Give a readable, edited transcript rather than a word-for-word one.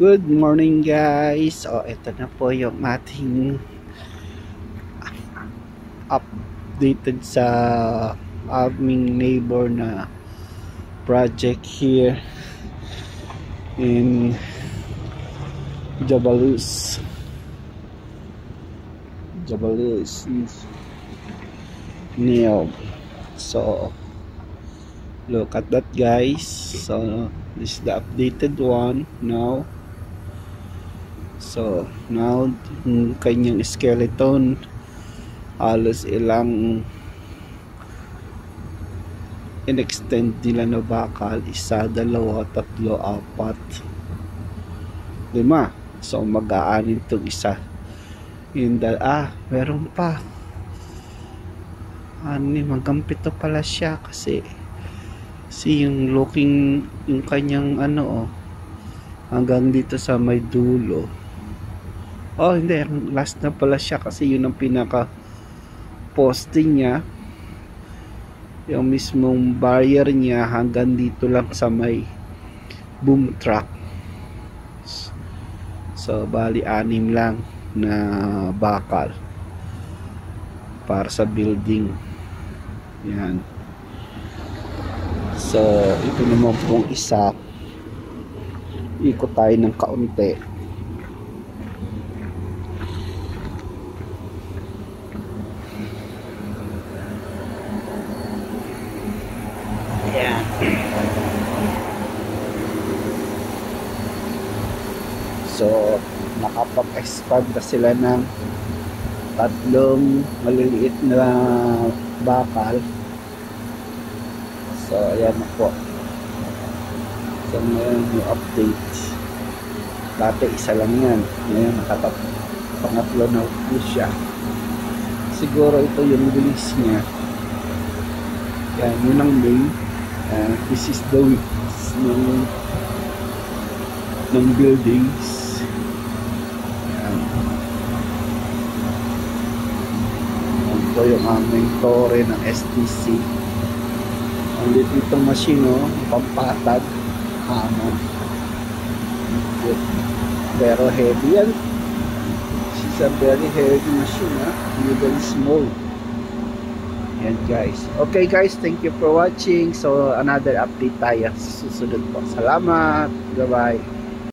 Good morning guys. Ito na po yung ating updated sa aming neighbor na project here in Jabalus, Niyog. So look at that guys. So this is the updated one now. So now yung kanyang skeleton halos ilang in-extend nila na bakal, 1, 2, 3, 4, 5. So mag-aanin itong isa. Meron pa. Hanggang 7 pala siya kasi yung looking yung kanyang hanggang dito sa may dulo. Hindi, last na pala siya kasi yun ang pinaka posting niya. Yung mismong barrier niya hanggang dito lang sa may boom truck. So bali 6 lang na bakal para sa building. Yan. So ito naman pong isa, ikot tayo ng kaunti. Ayan. So nakapag-expand na sila ng 3 maliliit na bakal. So ayan na po. So ngayon yung update, dati isa lang yan, ngayon pangatlo na po siya. Siguro ito yung release niya. Yan, yun ang main. This is the width ng buildings. Yan. Ito yung aming tore ng STC. Ang lit itong machine, pampatag hamon. Pero heavy yan. It's a very heavy machine, hindi very small. Yan guys. Okay guys, thank you for watching. So another update tayo sa susunod po. Salamat. Bye bye.